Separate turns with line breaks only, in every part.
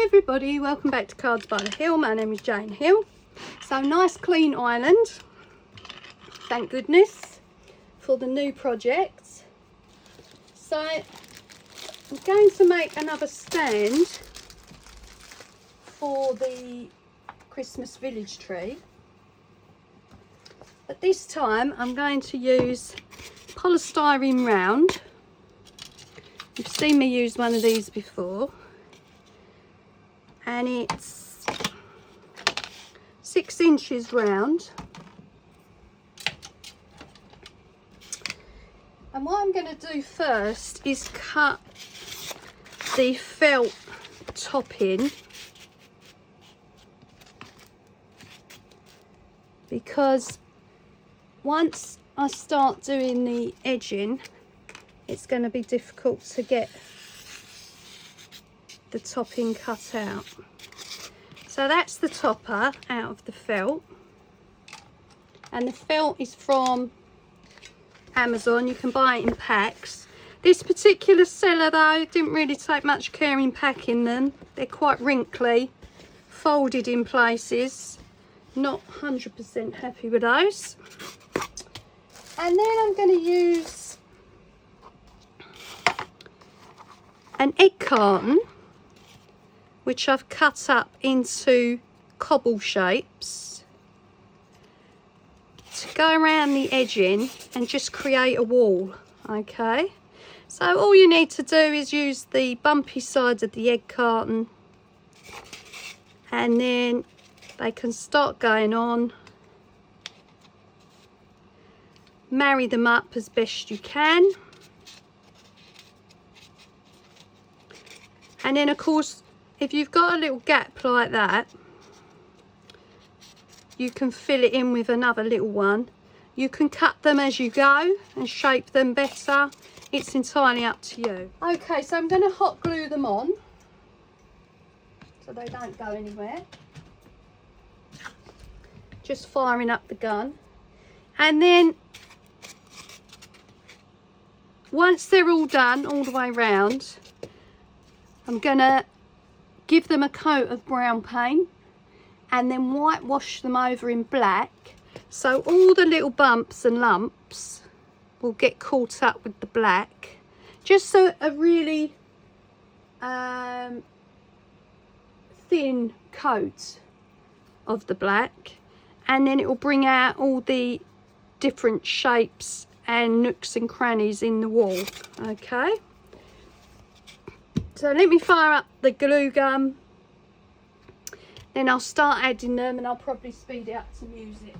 Hello everybody, welcome back to Cards by the Hill. My name is Jane Hill. So nice clean island, thank goodness, for the new project. So I'm going to make another stand for the Christmas village tree, but this time I'm going to use polystyrene round. You've seen me use one of these before, and it's 6 inches round. And what I'm going to do first is cut the felt topping, because once I start doing the edging, it's going to be difficult to get the topping cut out. So that's the topper out of the felt, and the felt is from Amazon. You can buy it in packs. This particular seller though didn't really take much care in packing them. They're quite wrinkly, folded in places. Not 100% happy with those. And then I'm going to use an egg carton, which I've cut up into cobble shapes, to go around the edging and just create a wall. Okay, so all you need to do is use the bumpy sides of the egg carton, and then they can start going on. Marry them up as best you can, and then of course if you've got a little gap like that, you can fill it in with another little one. You can cut them as you go and shape them better. It's entirely up to you. Okay, so I'm going to hot glue them on so they don't go anywhere. Just firing up the gun. And then once they're all done all the way round, I'm going to give them a coat of brown paint and then whitewash them over in black, so all the little bumps and lumps will get caught up with the black. Just a really thin coat of the black, and then it will bring out all the different shapes and nooks and crannies in the wall. Okay, so let me fire up the glue gun, then I'll start adding them, and I'll probably speed it up to music.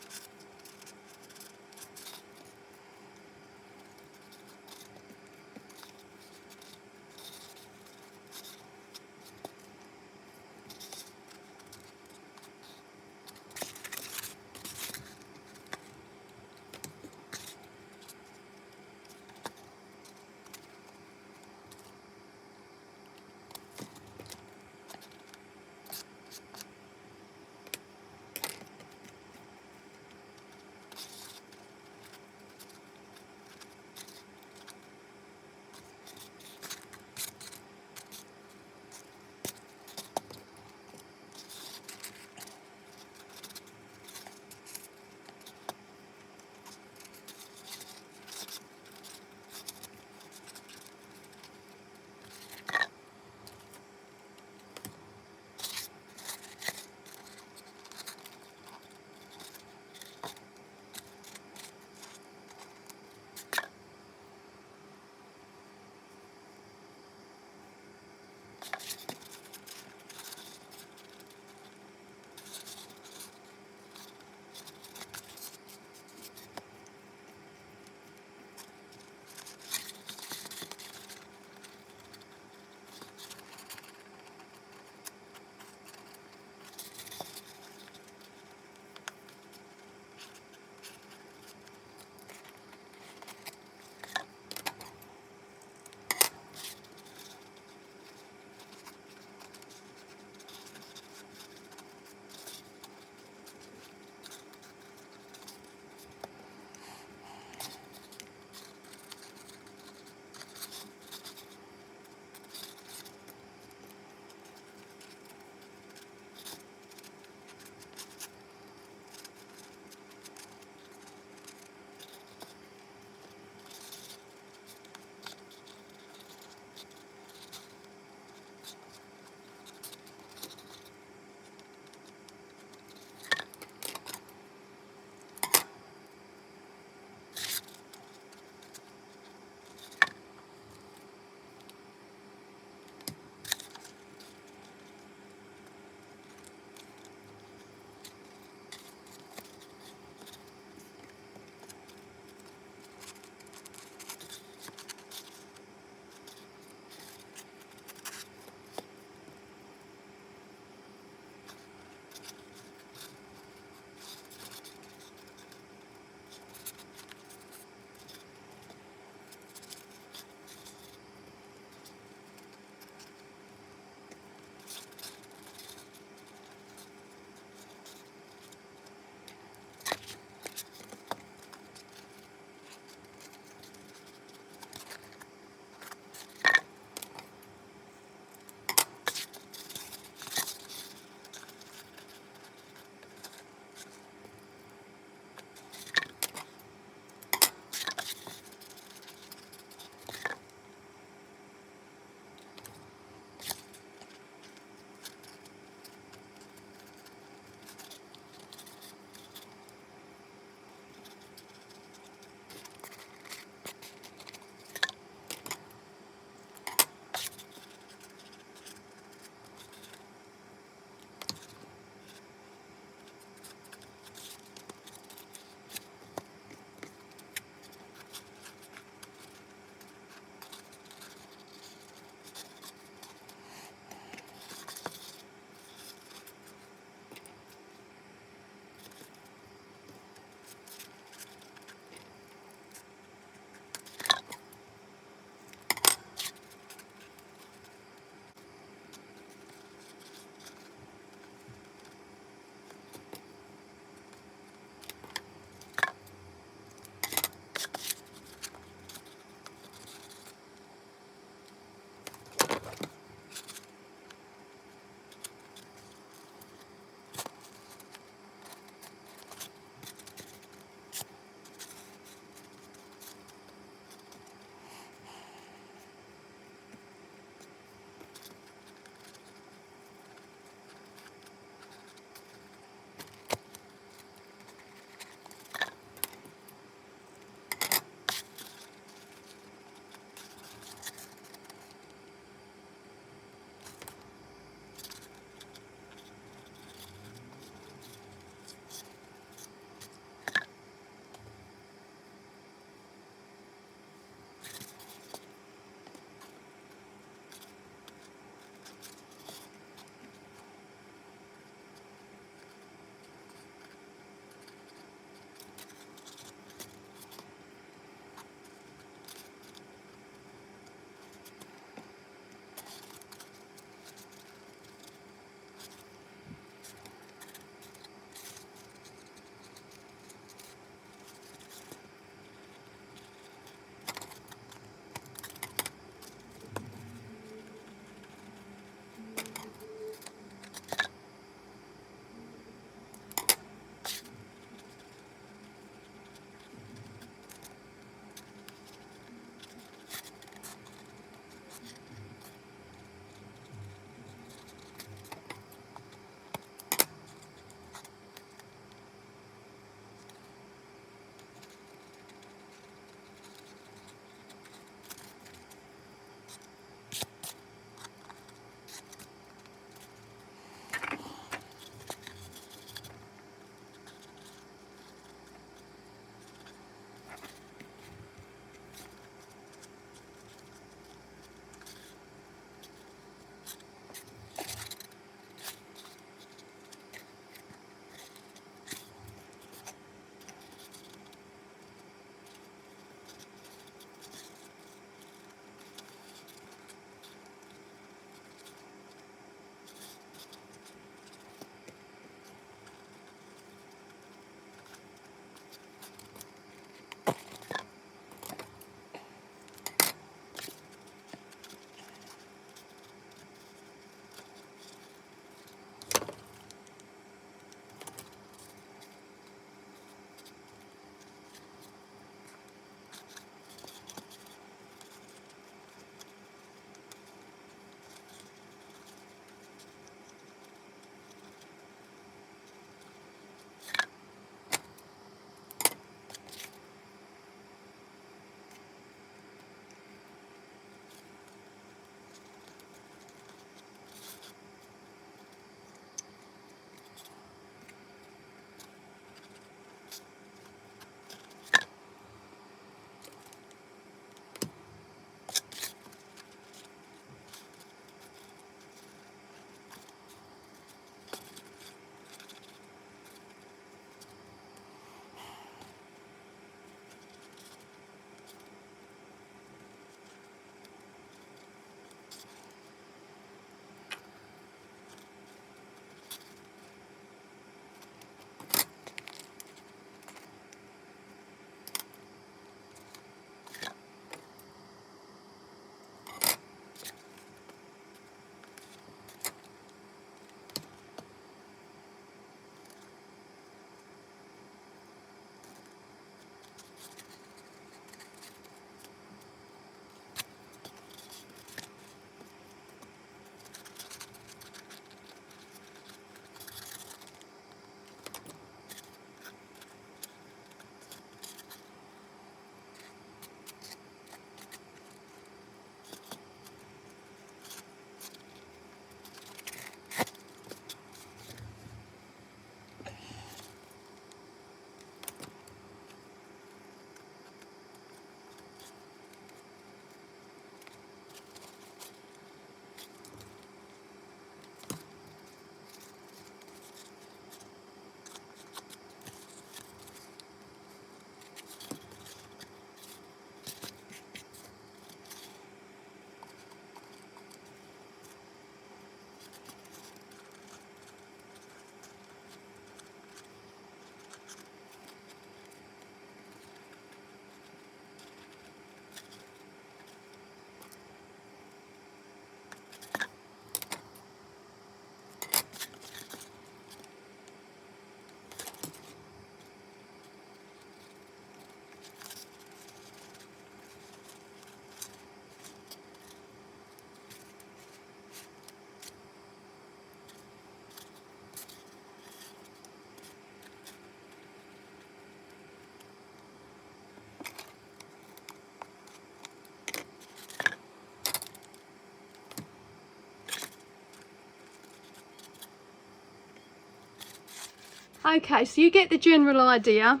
Okay, so you get the general idea.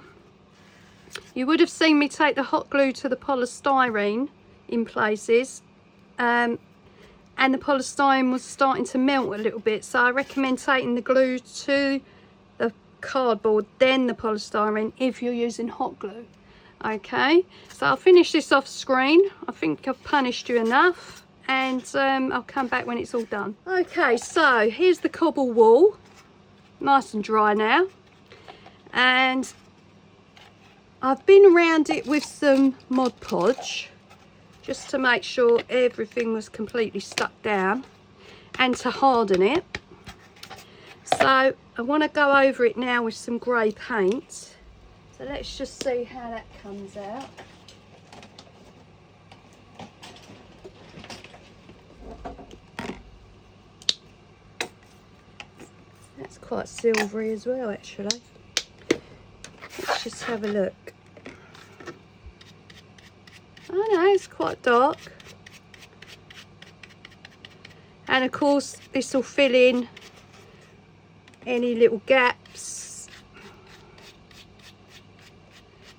You would have seen me take the hot glue to the polystyrene in places, and the polystyrene was starting to melt a little bit, so I recommend taking the glue to the cardboard, then the polystyrene if you're using hot glue. Okay, so I'll finish this off screen. I think I've punished you enough, and I'll come back when it's all done. Okay, so here's the cobble wall, nice and dry now, and I've been around it with some Mod Podge just to make sure everything was completely stuck down and to harden it. So I want to go over it now with some grey paint. So let's just see how that comes out. That's quite silvery as well, actually. Let's just have a look. Oh no, it's quite dark. And of course, this will fill in any little gaps.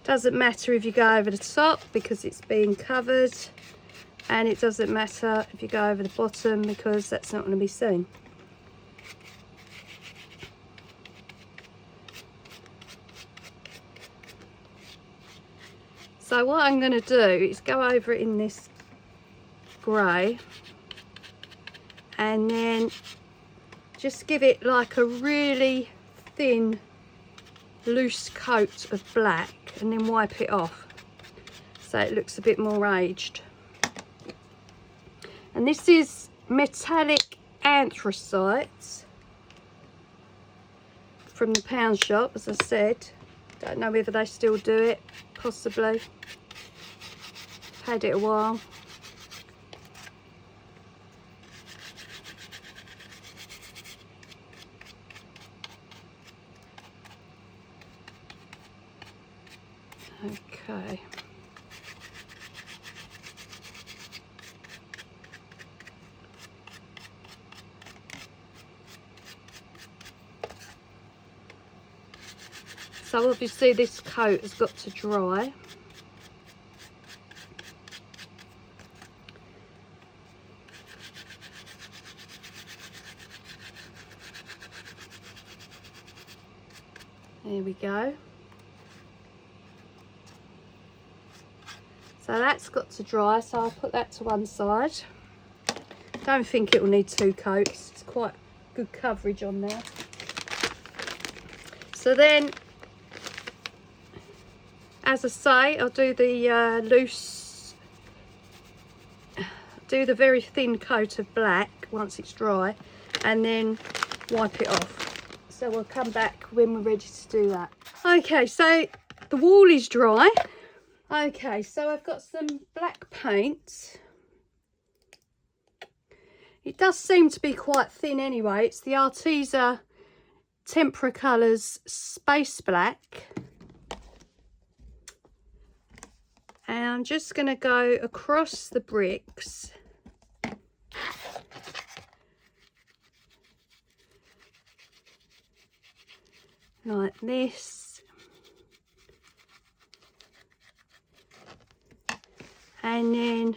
Doesn't matter if you go over the top because it's being covered, and it doesn't matter if you go over the bottom because that's not going to be seen. So what I'm going to do is go over it in this grey and then just give it like a really thin loose coat of black and then wipe it off so it looks a bit more aged. And this is metallic anthracite from the pound shop, as I said. Don't know whether they still do it, possibly. Had it a while. Okay. So obviously this coat has got to dry. There we go. So that's got to dry, so I'll put that to one side. Don't think it will need two coats. It's quite good coverage on there. So then, as I say, I'll do the do the very thin coat of black once it's dry, and then wipe it off. So we'll come back when we're ready to do that. Okay, so the wall is dry. Okay, so I've got some black paint. It does seem to be quite thin anyway. It's the Arteza Tempera Colours Space Black. And I'm just going to go across the bricks. Like this. And then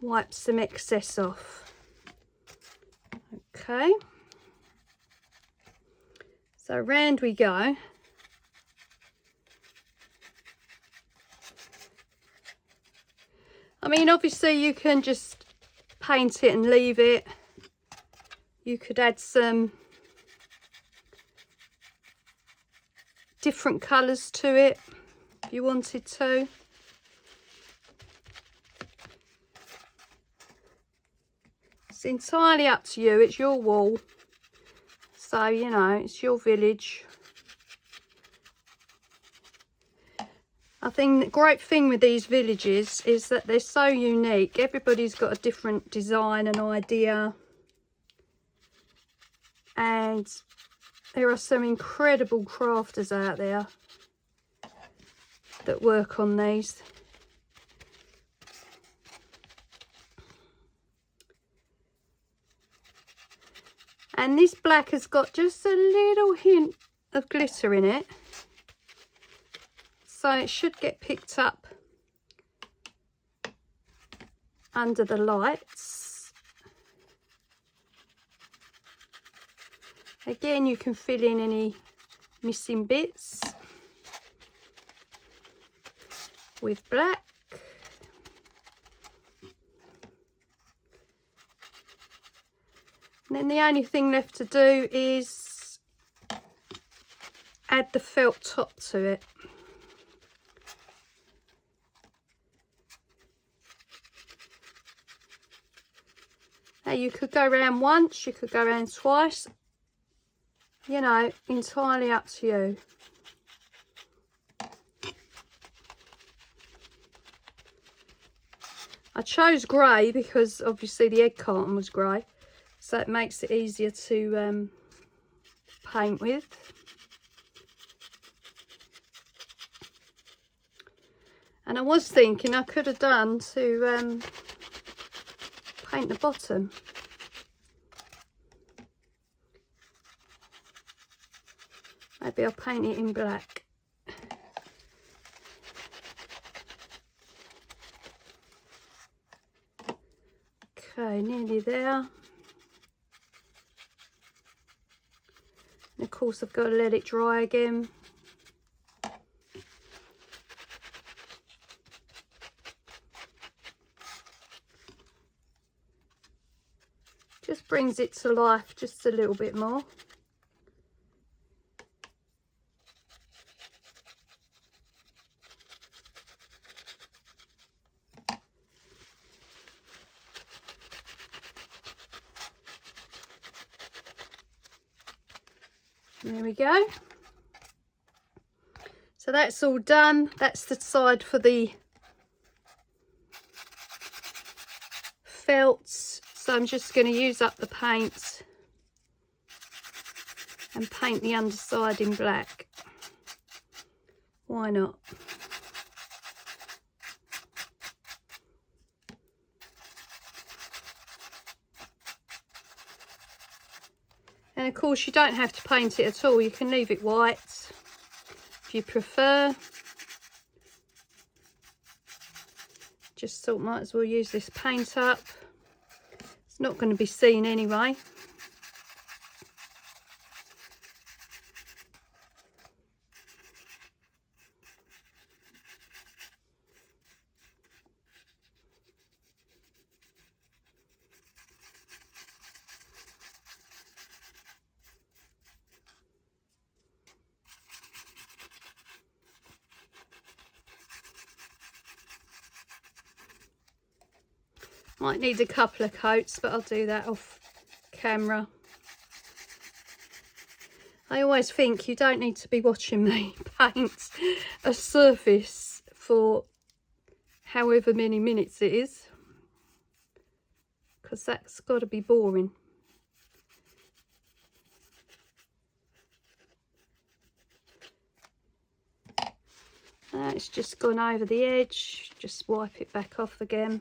wipe some excess off. Okay. So round we go. I mean, obviously you can just paint it and leave it. You could add some different colours to it if you wanted to. It's entirely up to you. It's your wall, so you know, it's your village. I think the great thing with these villages is that they're so unique. Everybody's got a different design and idea, and there are some incredible crafters out there that work on these. And this black has got just a little hint of glitter in it, so it should get picked up under the lights. Again, you can fill in any missing bits with black. And then the only thing left to do is add the felt top to it. Now you could go around once, you could go around twice, you know, entirely up to you. I chose grey because obviously the egg carton was grey, so it makes it easier to paint with. And I was thinking I could have done to paint the bottom. Maybe I'll paint it in black. Okay, nearly there. And of course I've got to let it dry again. Just brings it to life just a little bit more. There we go. So that's all done. That's the side for the felts. So I'm just going to use up the paint and paint the underside in black. Why not? And of course you don't have to paint it at all, you can leave it white if you prefer. Just thought might as well use this paint up. It's not going to be seen anyway. Might need a couple of coats, but I'll do that off camera. I always think you don't need to be watching me paint a surface for however many minutes it is, because that's got to be boring. It's just gone over the edge, just wipe it back off again.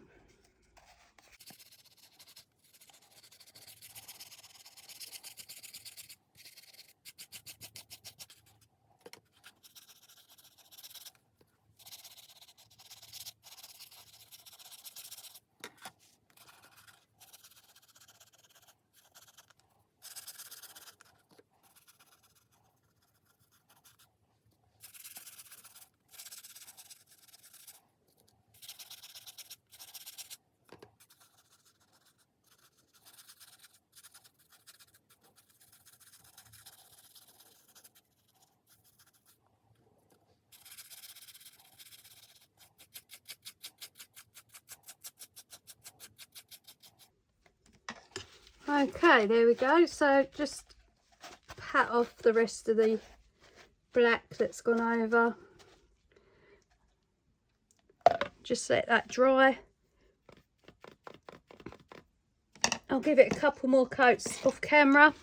Okay, there we go. So just pat off the rest of the black that's gone over. Just let that dry. I'll give it a couple more coats off camera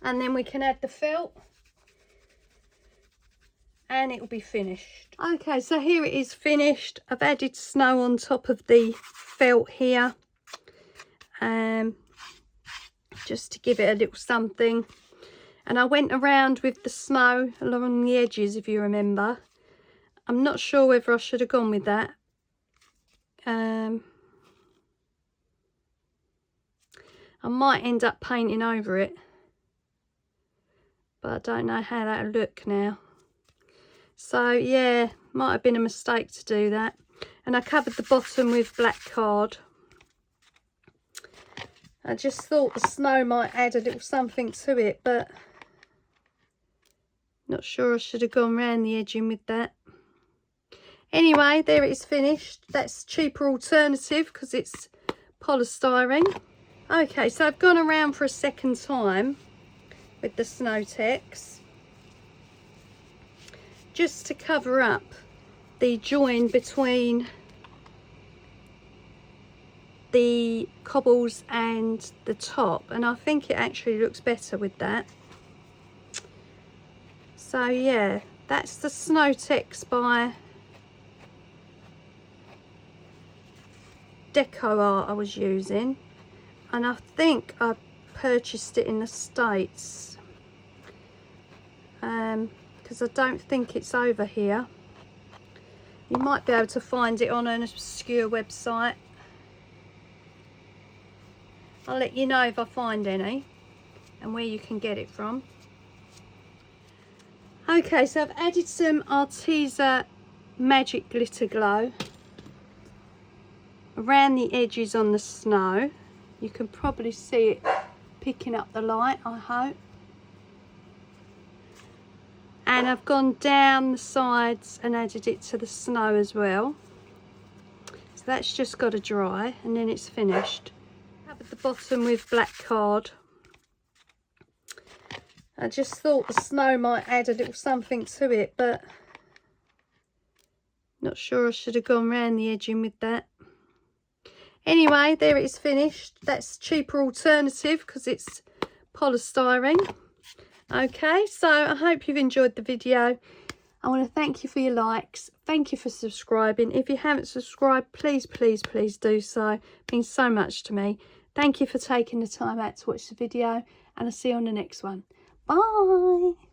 and then we can add the felt and it will be finished. Okay, so here it is finished. I've added snow on top of the felt here. just to give it a little something. And I went around with the snow along the edges, if you remember. I'm not sure whether I should have gone with that. I might end up painting over it, but I don't know how that'll look now. So yeah, might have been a mistake to do that. And I covered the bottom with black card. I just thought the snow might add a little something to it, but not sure I should have gone round the edging with that. Anyway, there it is finished. That's a cheaper alternative because it's polystyrene. Okay, so I've gone around for a second time with the Snow Tex, just to cover up the join between the cobbles and the top, and I think it actually looks better with that. So yeah, that's the Snow Tex by Deco Art I was using, and I think I purchased it in the States, because I don't think it's over here. You might be able to find it on an obscure website. I'll let you know if I find any and where you can get it from. Okay, so I've added some Arteza Magic Glitter Glow around the edges on the snow. You can probably see it picking up the light, I hope. And I've gone down the sides and added it to the snow as well. So that's just got to dry and then it's finished. Covered the bottom with black card. I just thought the snow might add a little something to it, but not sure I should have gone round the edging with that. Anyway, there it is finished. That's a cheaper alternative because it's polystyrene. Okay, so I hope you've enjoyed the video. I want to thank you for your likes. Thank you for subscribing. If you haven't subscribed, please do so. It means so much to me. Thank you for taking the time out to watch the video, and I'll see you on the next one. Bye.